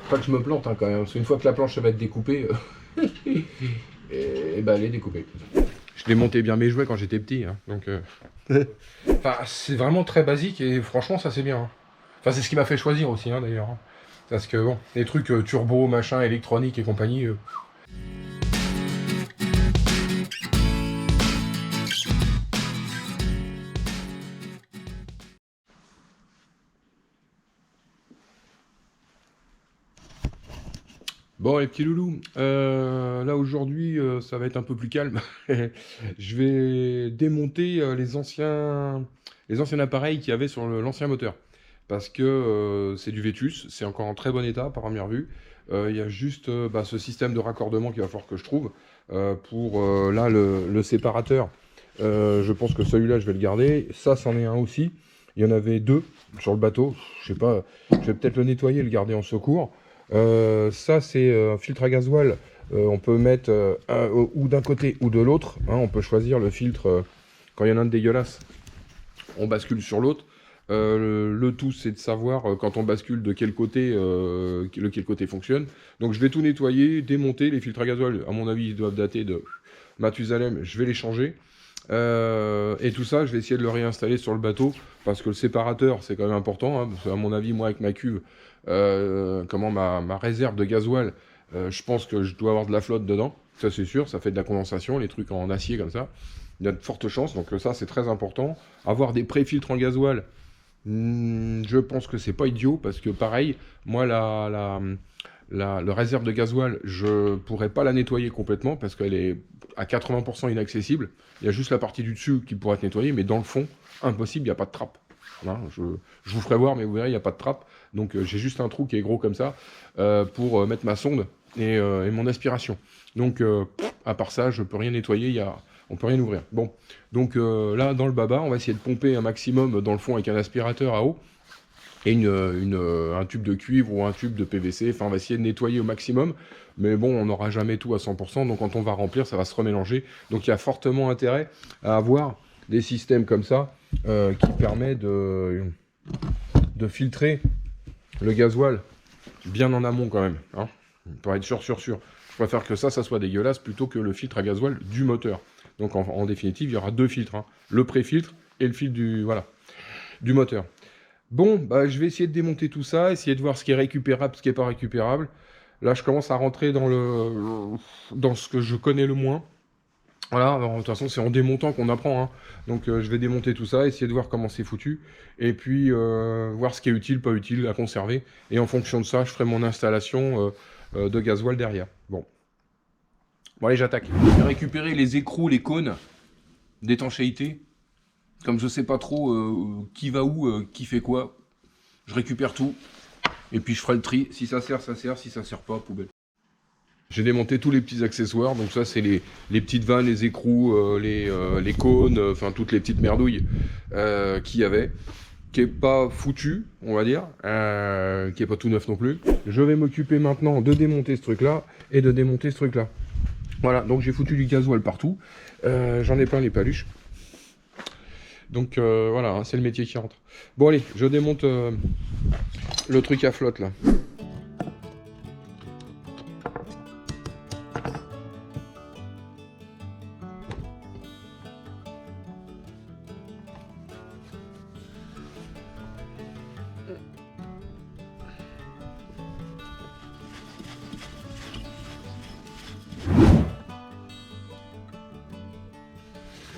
Pas que je me plante hein, quand même, parce qu'une fois que la planche va être découpée, et bah elle est découpée. Je démontais bien mes jouets quand j'étais petit, hein, donc... Enfin, c'est vraiment très basique et franchement ça c'est bien. Hein. Enfin c'est ce qui m'a fait choisir aussi hein, d'ailleurs. Hein. Parce que bon, les trucs turbo, machin, électronique et compagnie... Bon les petits loulous, là aujourd'hui ça va être un peu plus calme. Je vais démonter les anciens appareils qu'il y avait sur l'ancien moteur. Parce que c'est du Vétus, c'est encore en très bon état par première vue. Il y a juste bah, ce système de raccordement qu'il va falloir que je trouve. Pour là le séparateur, je pense que celui-là je vais le garder. Ça c'en est un aussi. Il y en avait deux sur le bateau. Je sais pas, je vais peut-être le nettoyer et le garder en secours. Ça c'est un filtre à gasoil. On peut mettre ou d'un côté ou de l'autre. Hein, on peut choisir le filtre quand il y en a un de dégueulasse. On bascule sur l'autre. Le tout, c'est de savoir quand on bascule de quel côté, lequel côté fonctionne. Donc je vais tout nettoyer, démonter. Les filtres à gasoil, à mon avis, ils doivent dater de Mathusalem. Je vais les changer. Et tout ça, je vais essayer de le réinstaller sur le bateau parce que le séparateur, c'est quand même important. Hein, parce qu'à mon avis, moi, avec ma cuve, ma réserve de gasoil, je pense que je dois avoir de la flotte dedans. Ça, c'est sûr. Ça fait de la condensation, les trucs en acier comme ça. Il y a de fortes chances. Donc ça, c'est très important. Avoir des pré-filtres en gasoil, je pense que c'est pas idiot parce que pareil, moi le réserve de gasoil, je pourrais pas la nettoyer complètement parce qu'elle est à 80% inaccessible. Il y a juste la partie du dessus qui pourrait être nettoyée, mais dans le fond, impossible, il n'y a pas de trappe. Voilà, je vous ferai voir, mais vous verrez, il n'y a pas de trappe. Donc j'ai juste un trou qui est gros comme ça pour mettre ma sonde et mon aspiration. Donc à part ça, je peux rien nettoyer, on peut rien ouvrir. Bon, donc là, dans le baba, on va essayer de pomper un maximum dans le fond avec un aspirateur à eau et un tube de cuivre ou un tube de PVC. Enfin, on va essayer de nettoyer au maximum. Mais bon, on n'aura jamais tout à 100%. Donc quand on va remplir, ça va se remélanger. Donc il y a fortement intérêt à avoir des systèmes comme ça qui permettent de filtrer le gasoil bien en amont quand même. Hein, pour être sûr. Je préfère que ça soit dégueulasse plutôt que le filtre à gasoil du moteur. Donc en définitive, il y aura deux filtres. Hein. Le pré-filtre et le filtre du moteur. Bon, bah, je vais essayer de démonter tout ça, essayer de voir ce qui est récupérable, ce qui n'est pas récupérable. Là, je commence à rentrer dans ce que je connais le moins. Voilà, alors, de toute façon, c'est en démontant qu'on apprend. Hein. Donc, je vais démonter tout ça, essayer de voir comment c'est foutu. Et puis, voir ce qui est utile, pas utile à conserver. Et en fonction de ça, je ferai mon installation de gasoil derrière. Bon. Bon, allez, j'attaque. Je vais récupérer les écrous, les cônes d'étanchéité. Comme je sais pas trop qui va où, qui fait quoi, je récupère tout. Et puis je ferai le tri. Si ça sert, ça sert. Si ça sert pas, poubelle. J'ai démonté tous les petits accessoires. Donc ça, c'est les petites vannes, les écrous, les cônes, enfin toutes les petites merdouilles qu'il y avait. Qui est pas foutu, on va dire. Qui est pas tout neuf non plus. Je vais m'occuper maintenant de démonter ce truc-là et de démonter ce truc-là. Voilà, donc j'ai foutu du gasoil partout. J'en ai plein les paluches. Donc voilà, hein, c'est le métier qui rentre. Bon allez, je démonte le truc à flotte là.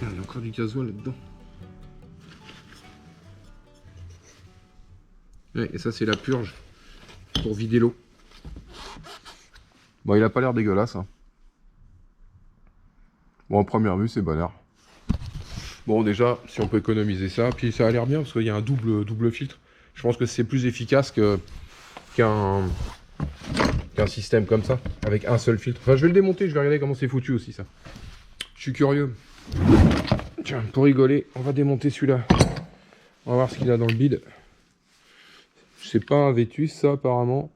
Il y a encore du gasoil là-dedans. Ouais, et ça c'est la purge pour vider l'eau. Bon, il a pas l'air dégueulasse. Hein. Bon, en première vue, c'est bonheur. Bon, déjà, si on peut économiser ça, puis ça a l'air bien parce qu'il y a un double filtre. Je pense que c'est plus efficace qu'un système comme ça, avec un seul filtre. Enfin, je vais le démonter, je vais regarder comment c'est foutu aussi ça. Je suis curieux. Tiens, pour rigoler, on va démonter celui-là. On va voir ce qu'il a dans le bide. C'est pas un Vétus, ça, apparemment.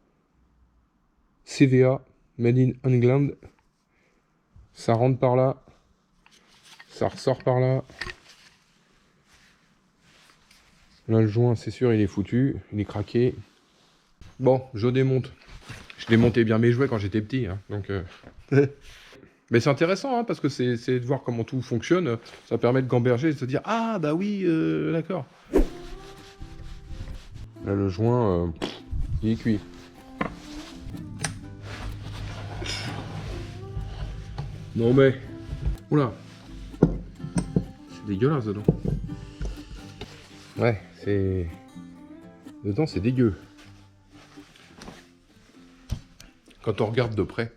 CVA, Made in England. Ça rentre par là. Ça ressort par là. Là, le joint, c'est sûr, il est foutu. Il est craqué. Bon, je démonte. Je démontais bien mes jouets quand j'étais petit, hein, donc... Mais c'est intéressant, hein, parce que c'est de voir comment tout fonctionne. Ça permet de gamberger et de se dire « Ah, bah oui, d'accord. » Là, le joint, il est cuit. Non mais... Oula. C'est dégueulasse dedans. Ouais, c'est... Dedans, c'est dégueu. Quand on regarde de près,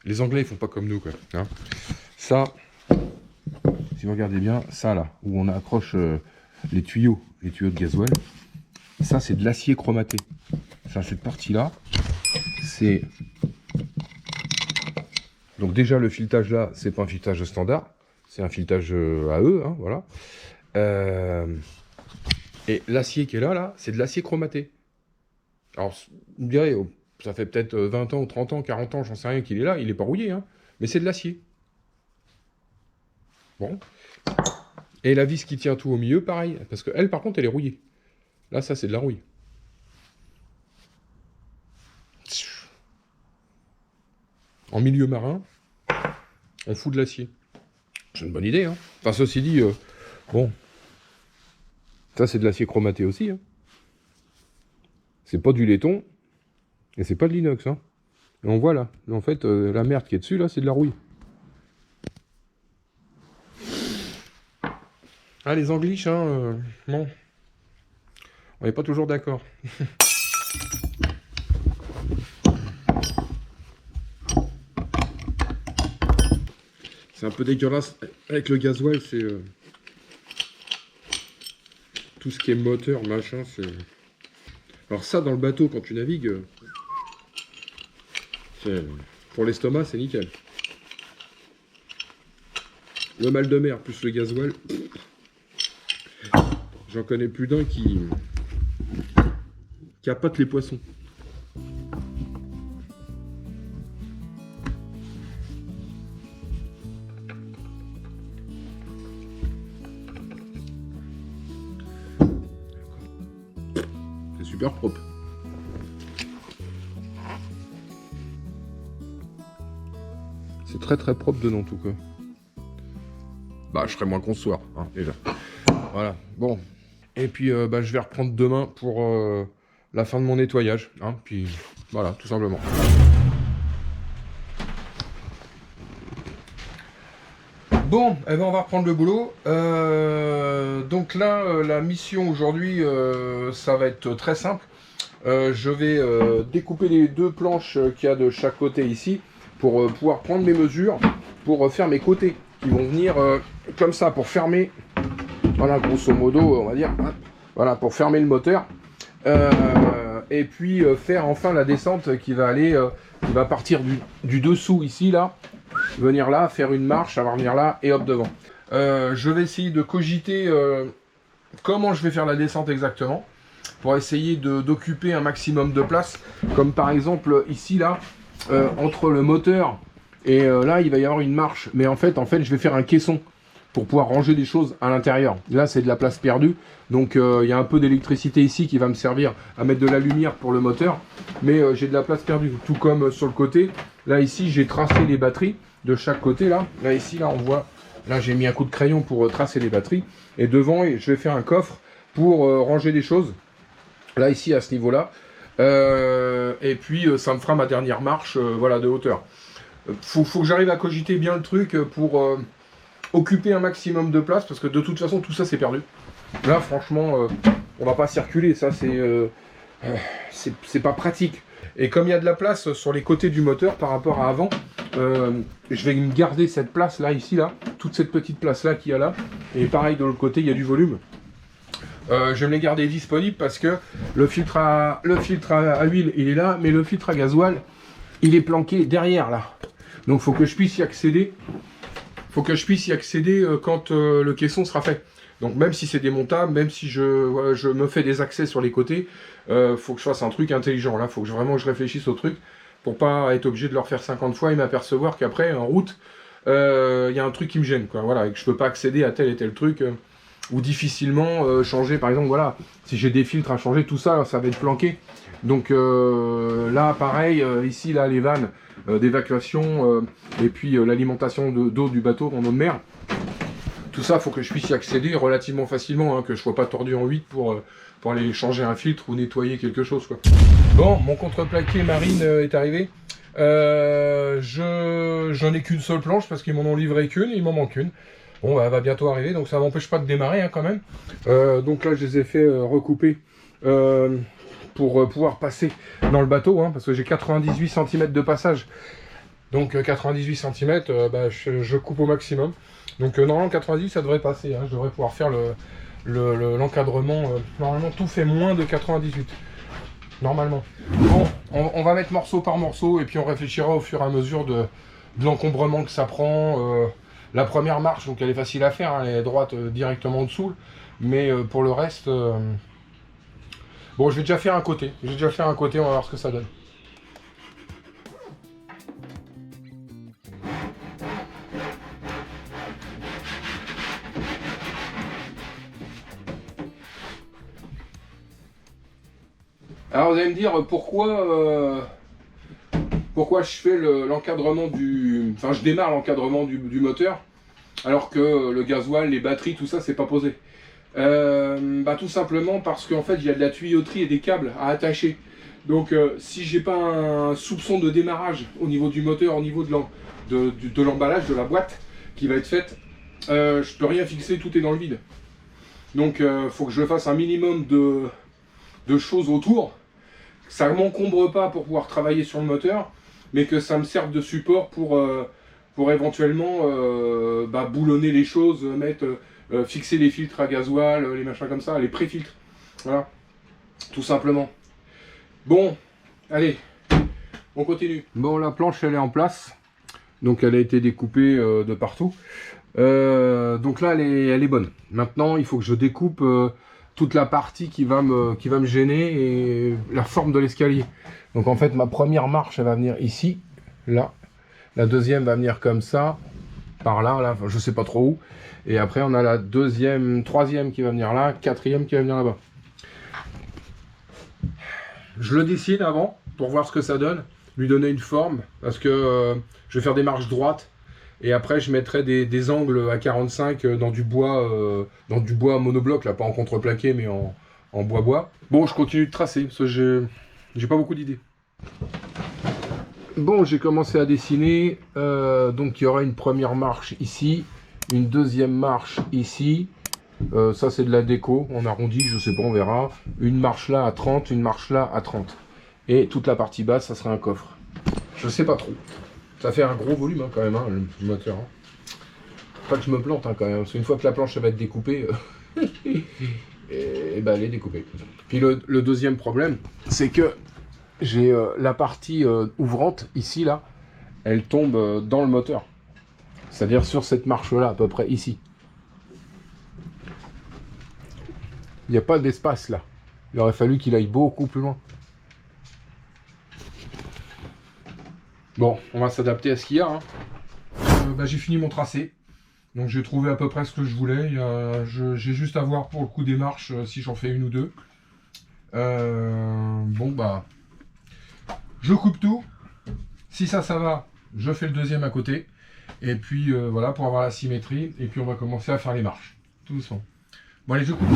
les Anglais, ils font pas comme nous, quoi. Hein, ça, si vous regardez bien, ça là, où on accroche les tuyaux de gasoil, ça, c'est de l'acier chromaté. Ça, cette partie-là, c'est... Donc déjà, le filetage là, c'est pas un filetage standard, c'est un filetage à eux, hein, voilà. Et l'acier qui est là, c'est de l'acier chromaté. Alors, vous me direz, ça fait peut-être 20 ans, 30 ans, 40 ans, j'en sais rien qu'il est là, il est pas rouillé, hein, mais c'est de l'acier. Bon. Et la vis qui tient tout au milieu, pareil, parce que elle, par contre, elle est rouillée. Là, ça, c'est de la rouille. En milieu marin, on fout de l'acier. C'est une bonne idée, hein. Enfin, ceci dit, bon, ça, c'est de l'acier chromaté aussi, hein. C'est pas du laiton, et c'est pas de l'inox, hein. Et on voit là, en fait, la merde qui est dessus, là, c'est de la rouille. Ah, les angliches, hein, bon, on n'est pas toujours d'accord. C'est un peu dégueulasse avec le gasoil, c'est... tout ce qui est moteur, machin, c'est... Alors ça, dans le bateau, quand tu navigues, pour l'estomac, c'est nickel. Le mal de mer plus le gasoil, j'en connais plus d'un qui appâte les poissons. C'est super propre. C'est très très propre dedans, en tout cas. Bah, je ferai moins qu'on ce soir, hein, déjà. Voilà, bon. Et puis, bah, je vais reprendre demain pour la fin de mon nettoyage, hein, puis voilà, tout simplement. Bon, eh ben on va reprendre le boulot. Donc là, la mission aujourd'hui, ça va être très simple. Je vais découper les deux planches qu'il y a de chaque côté ici pour pouvoir prendre mes mesures pour faire mes côtés qui vont venir comme ça pour fermer. Voilà, grosso modo, on va dire. Voilà, pour fermer le moteur. Et puis faire enfin la descente qui va aller, qui va partir du dessous ici, là. Venir là, faire une marche, ça va revenir là, et hop, devant. Je vais essayer de cogiter comment je vais faire la descente exactement, pour essayer d'occuper un maximum de place, comme par exemple ici, là, entre le moteur et là, il va y avoir une marche, mais en fait, je vais faire un caisson, pour pouvoir ranger des choses à l'intérieur. Là, c'est de la place perdue, donc il y a un peu d'électricité ici qui va me servir à mettre de la lumière pour le moteur, mais j'ai de la place perdue, tout comme sur le côté. Là, ici, j'ai tracé les batteries de chaque côté, là. Là, ici, là, on voit, là, j'ai mis un coup de crayon pour tracer les batteries, et devant, je vais faire un coffre pour ranger des choses, là, ici, à ce niveau-là, et puis, ça me fera ma dernière marche, voilà, de hauteur. Faut que j'arrive à cogiter bien le truc pour... occuper un maximum de place, parce que de toute façon tout ça c'est perdu. Là franchement on va pas circuler, ça c'est pas pratique. Et comme il y a de la place sur les côtés du moteur par rapport à avant, je vais me garder cette place là, ici là, toute cette petite place là qu'il y a là, et pareil de l'autre côté il y a du volume. Je vais me les garder disponibles parce que le filtre à huile il est là, mais le filtre à gasoil il est planqué derrière là. Donc faut que je puisse y accéder. Quand le caisson sera fait. Donc même si c'est démontable, même si je me fais des accès sur les côtés, faut que je fasse un truc intelligent. Là, faut que vraiment je réfléchisse au truc pour pas être obligé de le refaire 50 fois et m'apercevoir qu'après, en route, y a un truc qui me gêne, quoi. Voilà, et que je peux pas accéder à tel et tel truc ou difficilement changer. Par exemple, voilà, si j'ai des filtres à changer, tout ça, ça va être planqué. Donc là, pareil, ici, là, les vannes d'évacuation et puis l'alimentation d'eau du bateau en eau de mer. Tout ça, il faut que je puisse y accéder relativement facilement, hein, que je ne sois pas tordu en 8 pour aller changer un filtre ou nettoyer quelque chose, quoi. Bon, mon contreplaqué marine est arrivé. J'en ai qu'une seule planche parce qu'ils m'en ont livré qu'une, il m'en manque une. Bon, bah, elle va bientôt arriver, donc ça m'empêche pas de démarrer, hein, quand même. Donc là, je les ai fait recouper pour pouvoir passer dans le bateau, hein, parce que j'ai 98 cm de passage. Donc 98 cm, bah, je coupe au maximum. Donc normalement 90 ça devrait passer, hein. Je devrais pouvoir faire l'encadrement. Normalement tout fait moins de 98. Normalement. Bon, on va mettre morceau par morceau et puis on réfléchira au fur et à mesure de l'encombrement que ça prend. La première marche, donc elle est facile à faire, hein, elle est droite directement en dessous. Mais pour le reste... Bon, je vais déjà faire un côté. J'ai déjà fait un côté, on va voir ce que ça donne. Alors vous allez me dire pourquoi je fais l'encadrement du... Enfin je démarre l'encadrement du moteur alors que le gasoil, les batteries, tout ça c'est pas posé. Bah, tout simplement parce qu'en fait il y a de la tuyauterie et des câbles à attacher. Donc si j'ai pas un soupçon de démarrage au niveau du moteur, au niveau de l'emballage, de la boîte qui va être faite, je peux rien fixer, tout est dans le vide. Donc faut que je fasse un minimum de choses autour. Ça ne m'encombre pas pour pouvoir travailler sur le moteur, mais que ça me serve de support pour éventuellement bah, boulonner les choses, fixer les filtres à gasoil, les machins comme ça, les pré-filtres. Voilà, tout simplement. Bon, allez, on continue. Bon, la planche elle est en place, donc elle a été découpée de partout. Donc là elle est bonne. Maintenant il faut que je découpe toute la partie qui va me gêner et la forme de l'escalier. Donc en fait ma première marche elle va venir ici, là. La deuxième va venir comme ça, par là, là, je sais pas trop où. Et après on a la deuxième, troisième qui va venir là, quatrième qui va venir là-bas. Je le dessine avant pour voir ce que ça donne, lui donner une forme, parce que je vais faire des marches droites. Et après, je mettrai des angles à 45 dans du bois monobloc, là, pas en contreplaqué, mais en bois-bois. Bon, je continue de tracer, parce que j'ai pas beaucoup d'idées. Bon, j'ai commencé à dessiner. Donc, il y aura une première marche ici, une deuxième marche ici. Ça, c'est de la déco, on arrondit, je sais pas, on verra. Une marche là à 30, une marche là à 30. Et toute la partie basse, ça sera un coffre. Je sais pas trop. Ça fait un gros volume hein, quand même, hein, le moteur. Hein. Pas que je me plante hein, quand même, parce qu'une fois que la planche va être découpée, et ben, elle est découpée. Puis le deuxième problème, c'est que j'ai la partie ouvrante, ici, là, elle tombe dans le moteur. C'est-à-dire sur cette marche-là, à peu près ici. Il n'y a pas d'espace là. Il aurait fallu qu'il aille beaucoup plus loin. Bon, on va s'adapter à ce qu'il y a. Hein. Bah, j'ai fini mon tracé. Donc j'ai trouvé à peu près ce que je voulais. J'ai juste à voir pour le coup des marches si j'en fais une ou deux. Bon bah, je coupe tout. Si ça va, je fais le deuxième à côté. Et puis voilà, pour avoir la symétrie. Et puis on va commencer à faire les marches. Tout doucement. Bon allez, je coupe.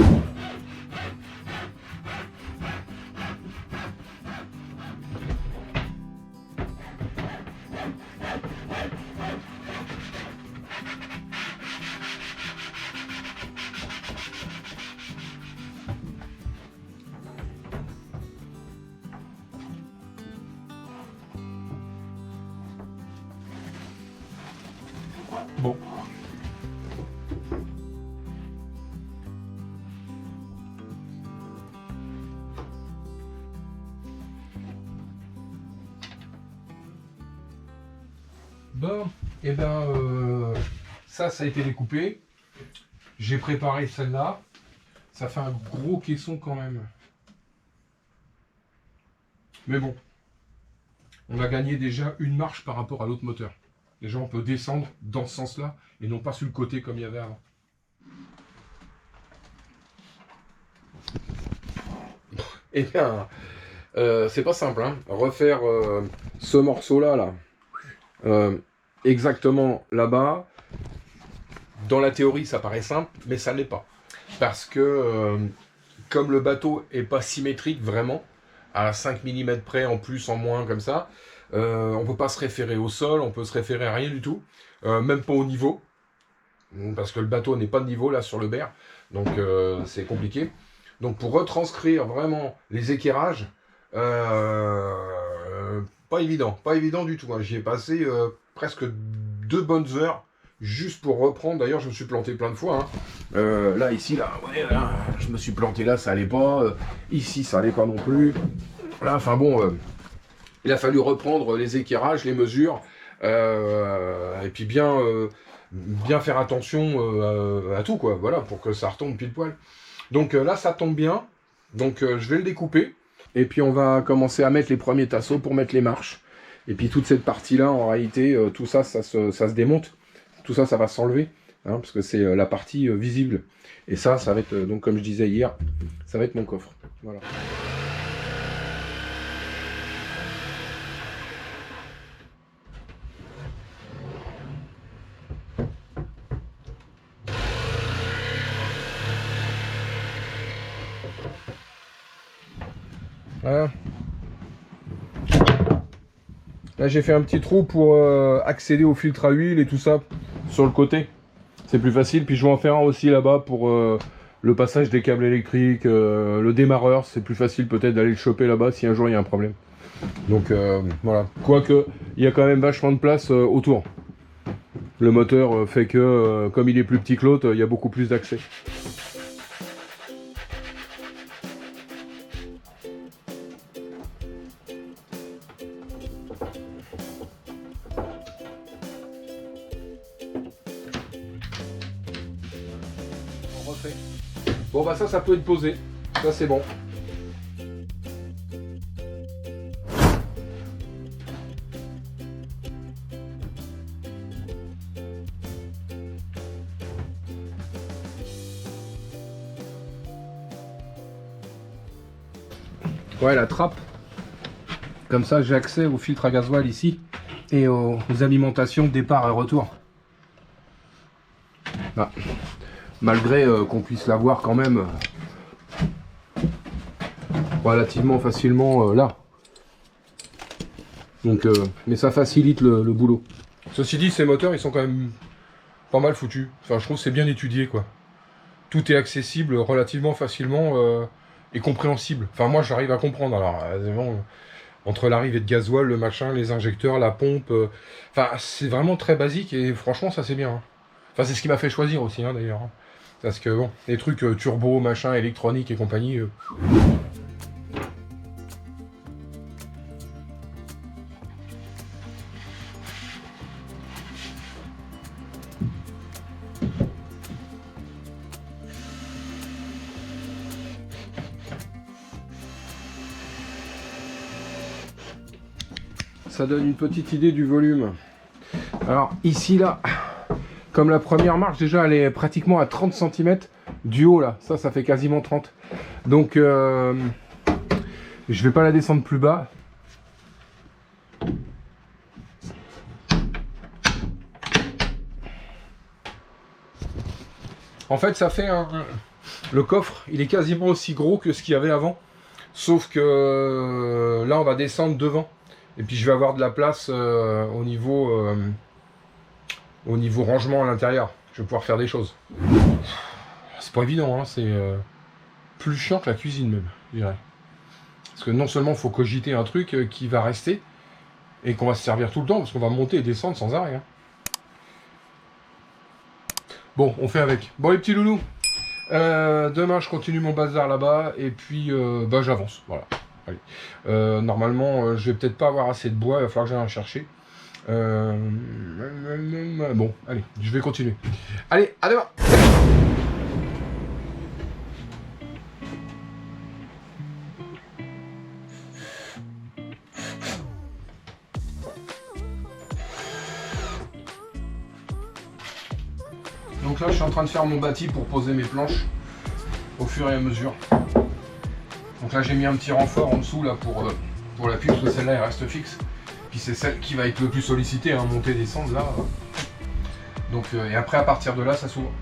Bon. Bon, et ben ça a été découpé. J'ai préparé celle-là. Ça fait un gros caisson quand même. Mais bon, on a gagné déjà une marche par rapport à l'autre moteur. Déjà, on peut descendre dans ce sens-là et non pas sur le côté comme il y avait avant. Eh bien, c'est pas simple, hein. Refaire ce morceau-là, exactement là-bas, dans la théorie, ça paraît simple, mais ça l'est pas. Parce que, comme le bateau est pas symétrique vraiment, à 5 mm près, en plus, en moins, comme ça, on peut pas se référer au sol, on peut se référer à rien du tout, même pas au niveau, parce que le bateau n'est pas de niveau, là, sur le berre, donc c'est compliqué. Donc pour retranscrire vraiment les équerrages, pas évident du tout, hein. J'y ai passé presque 2 bonnes heures juste pour reprendre. D'ailleurs, je me suis planté plein de fois, hein. Là, ici, là, ouais, là, je me suis planté là, ça allait pas. Ici, ça allait pas non plus. Là, enfin bon, il a fallu reprendre les équerrages, les mesures, et puis bien faire attention à tout, quoi. Voilà, pour que ça retombe pile poil. Donc là, ça tombe bien. Donc je vais le découper. Et puis on va commencer à mettre les premiers tasseaux pour mettre les marches. Et puis toute cette partie-là, en réalité, tout ça, ça se démonte. Tout ça, ça va s'enlever, hein, parce que c'est la partie visible. Et ça va être, donc comme je disais hier, ça va être mon coffre. Voilà. Voilà. Là j'ai fait un petit trou pour accéder au filtre à huile et tout ça sur le côté. C'est plus facile. Puis je vais en faire un aussi là-bas pour le passage des câbles électriques, le démarreur. C'est plus facile peut-être d'aller le choper là-bas si un jour il y a un problème. Donc voilà. Quoique il y a quand même vachement de place autour. Le moteur fait que comme il est plus petit que l'autre, il y a beaucoup plus d'accès. Bon bah ça peut être posé, ça c'est bon. Ouais, la trappe, comme ça j'ai accès au filtre à gasoil ici et aux alimentations départ et retour. Ah. Malgré qu'on puisse l'avoir quand même relativement facilement là. Donc, mais ça facilite le boulot. Ceci dit, ces moteurs, ils sont quand même pas mal foutus. Enfin, je trouve que c'est bien étudié, quoi. Tout est accessible relativement facilement et compréhensible. Enfin, moi, j'arrive à comprendre. Alors, bon, entre l'arrivée de gasoil, le machin, les injecteurs, la pompe... Enfin, c'est vraiment très basique et franchement, ça c'est bien. Hein. Enfin, c'est ce qui m'a fait choisir aussi, hein, d'ailleurs. Hein. Parce que bon, les trucs turbo, machin, électronique et compagnie. Ça donne une petite idée du volume. Alors ici là, comme la première marche déjà elle est pratiquement à 30 cm du haut là, ça fait quasiment 30. Donc je vais pas la descendre plus bas. En fait ça fait le coffre il est quasiment aussi gros que ce qu'il y avait avant. Sauf que là on va descendre devant. Et puis je vais avoir de la place au niveau rangement à l'intérieur. Je vais pouvoir faire des choses. C'est pas évident, hein, c'est plus chiant que la cuisine même, je dirais. Parce que non seulement il faut cogiter un truc qui va rester, et qu'on va se servir tout le temps, parce qu'on va monter et descendre sans arrêt. Hein. Bon, on fait avec. Bon les petits loulous, demain je continue mon bazar là-bas, et puis j'avance, voilà. Allez. Normalement, je vais peut-être pas avoir assez de bois, il va falloir que j'aille en chercher. Bon, allez, je vais continuer. Allez, à demain. Donc là, je suis en train de faire mon bâti pour poser mes planches au fur et à mesure. Donc là j'ai mis un petit renfort en dessous là pour l'appui, parce que celle-là elle reste fixe. Puis c'est celle qui va être le plus sollicitée, hein, monter, descendre là. Donc, et après à partir de là ça s'ouvre.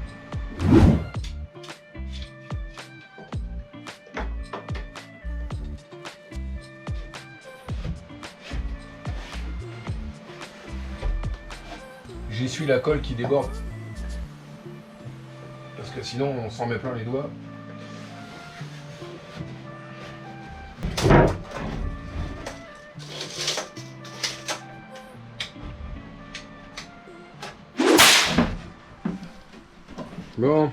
J'essuie la colle qui déborde. Parce que sinon on s'en met plein les doigts. Bon,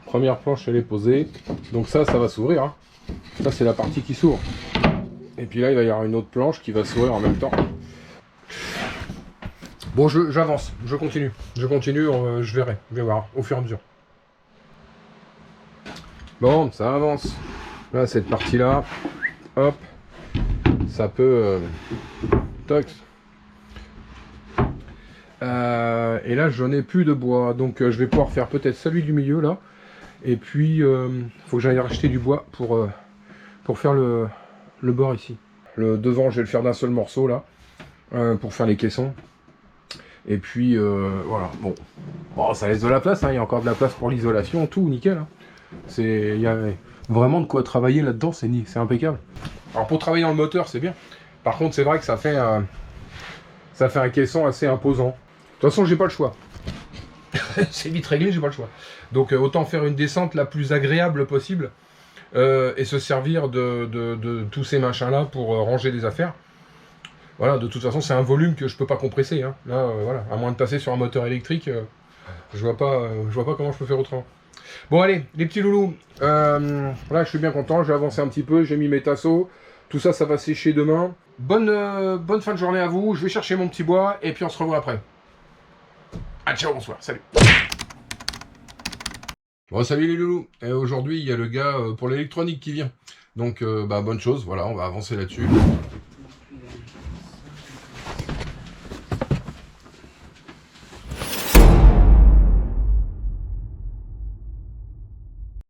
première planche elle est posée. Donc ça va s'ouvrir. Hein. Ça c'est la partie qui s'ouvre. Et puis là il va y avoir une autre planche qui va s'ouvrir en même temps. Bon, j'avance, je continue, je verrai, je vais voir, au fur et à mesure. Bon, ça avance. Là, cette partie-là, hop, ça peut... toc. Et là, je n'ai plus de bois, donc je vais pouvoir faire peut-être celui du milieu, là. Et puis, faut que j'aille racheter du bois pour faire le bord ici. Le devant, je vais le faire d'un seul morceau, là, pour faire les caissons. Et puis voilà, bon, ça laisse de la place, hein. Il y a encore de la place pour l'isolation, tout nickel. Hein. Il y a vraiment de quoi travailler là-dedans, c'est impeccable. Alors pour travailler dans le moteur, c'est bien. Par contre, c'est vrai que ça fait un caisson assez imposant. De toute façon, j'ai pas le choix. C'est vite réglé, j'ai pas le choix. Donc autant faire une descente la plus agréable possible et se servir de tous ces machins-là pour ranger des affaires. Voilà, de toute façon, c'est un volume que je peux pas compresser. Hein. Là, voilà, à moins de passer sur un moteur électrique, je vois pas comment je peux faire autrement. Bon, allez, les petits loulous. Là, je suis bien content. J'ai avancé un petit peu. J'ai mis mes tasseaux. Tout ça, ça va sécher demain. Bonne fin de journée à vous. Je vais chercher mon petit bois et puis on se revoit après. Ah, ciao, bonsoir. Salut. Bon, salut les loulous. Et aujourd'hui, il y a le gars pour l'électronique qui vient. Donc, bonne chose. Voilà, on va avancer là-dessus.